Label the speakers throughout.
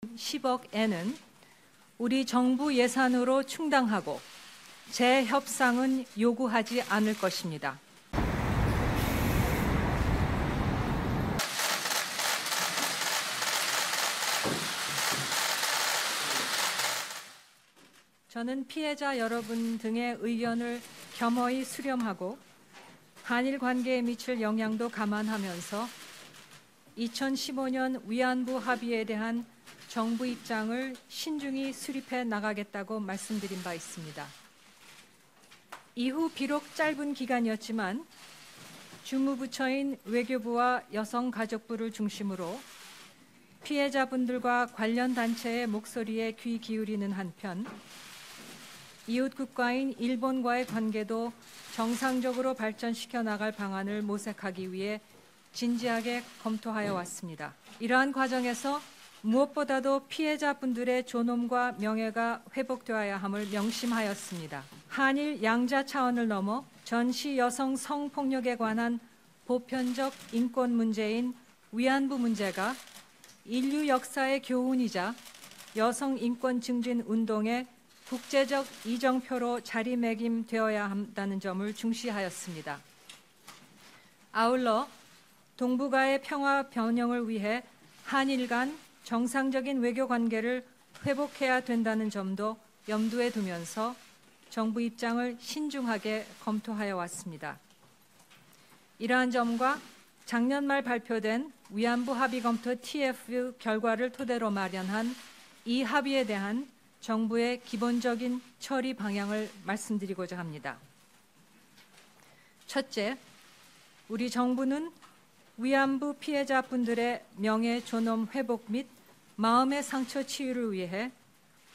Speaker 1: 10억엔은 우리 정부 예산으로 충당하고 재협상은 요구하지 않을 것입니다. 저는 피해자 여러분 등의 의견을 겸허히 수렴하고 한일 관계에 미칠 영향도 감안하면서 2015년 위안부 합의에 대한 정부 입장을 신중히 수립해 나가겠다고 말씀드린 바 있습니다. 이후 비록 짧은 기간이었지만 주무부처인 외교부와 여성가족부를 중심으로 피해자분들과 관련 단체의 목소리에 귀 기울이는 한편 이웃 국가인 일본과의 관계도 정상적으로 발전시켜 나갈 방안을 모색하기 위해 진지하게 검토하여 왔습니다. 이러한 과정에서 무엇보다도 피해자분들의 존엄과 명예가 회복되어야 함을 명심하였습니다. 한일 양자 차원을 넘어 전시 여성 성폭력에 관한 보편적 인권 문제인 위안부 문제가 인류 역사의 교훈이자 여성 인권 증진 운동의 국제적 이정표로 자리매김되어야 한다는 점을 중시하였습니다. 아울러 동북아의 평화 번영을 위해 한일 간 정상적인 외교 관계를 회복해야 된다는 점도 염두에 두면서 정부 입장을 신중하게 검토하여 왔습니다. 이러한 점과 작년 말 발표된 위안부 합의 검토 TF 결과를 토대로 마련한 이 합의에 대한 정부의 기본적인 처리 방향을 말씀드리고자 합니다. 첫째, 우리 정부는 위안부 피해자분들의 명예 존엄 회복 및 마음의 상처 치유를 위해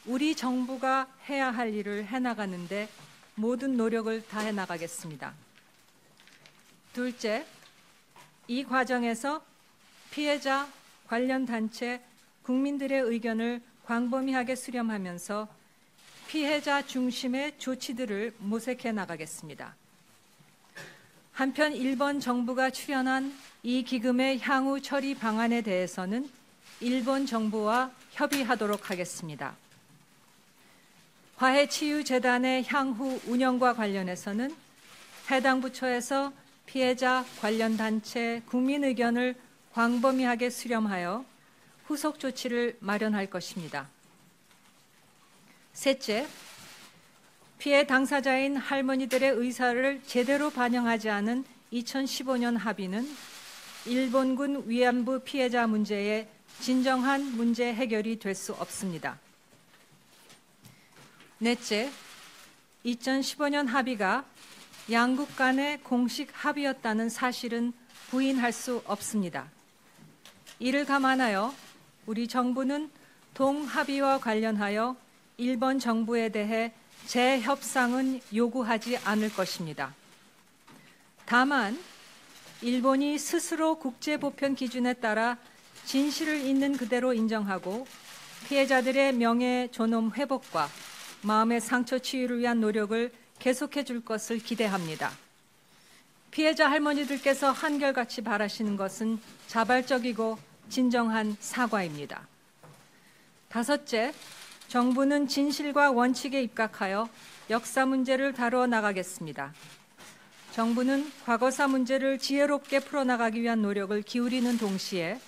Speaker 1: 우리 정부가 해야 할 일을 해나가는데 모든 노력을 다해 나가겠습니다. 둘째, 이 과정에서 피해자, 관련 단체, 국민들의 의견을 광범위하게 수렴하면서 피해자 중심의 조치들을 모색해 나가겠습니다. 한편 일본 정부가 출연한 이 기금의 향후 처리 방안에 대해서는 일본 정부와 협의하도록 하겠습니다. 화해치유재단의 향후 운영과 관련해서는 해당 부처에서 피해자, 관련 단체, 국민 의견을 광범위하게 수렴하여 후속 조치를 마련할 것입니다. 셋째, 피해 당사자인 할머니들의 의사를 제대로 반영하지 않은 2015년 합의는 일본군 위안부 피해자 문제의 진정한 문제 해결이 될 수 없습니다. 넷째, 2015년 합의가 양국 간의 공식 합의였다는 사실은 부인할 수 없습니다. 이를 감안하여 우리 정부는 동합의와 관련하여 일본 정부에 대해 재협상은 요구하지 않을 것입니다. 다만 일본이 스스로 국제보편 기준에 따라 진실을 있는 그대로 인정하고 피해자들의 명예 존엄 회복과 마음의 상처 치유를 위한 노력을 계속해 줄 것을 기대합니다. 피해자 할머니들께서 한결같이 바라시는 것은 자발적이고 진정한 사과입니다. 다섯째, 정부는 진실과 원칙에 입각하여 역사 문제를 다루어 나가겠습니다. 정부는 과거사 문제를 지혜롭게 풀어나가기 위한 노력을 기울이는 동시에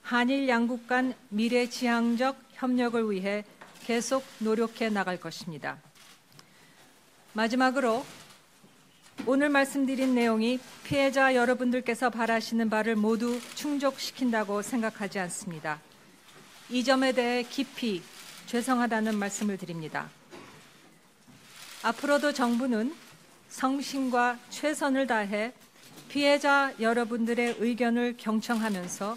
Speaker 1: 한일 양국 간 미래지향적 협력을 위해 계속 노력해 나갈 것입니다. 마지막으로 오늘 말씀드린 내용이 피해자 여러분들께서 바라시는 바를 모두 충족시킨다고 생각하지 않습니다. 이 점에 대해 깊이 죄송하다는 말씀을 드립니다. 앞으로도 정부는 성심과 최선을 다해 피해자 여러분들의 의견을 경청하면서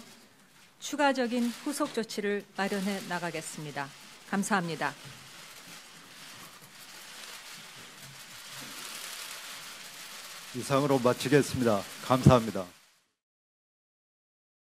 Speaker 1: 추가적인 후속 조치를 마련해 나가겠습니다. 감사합니다.
Speaker 2: 이상으로 마치겠습니다. 감사합니다.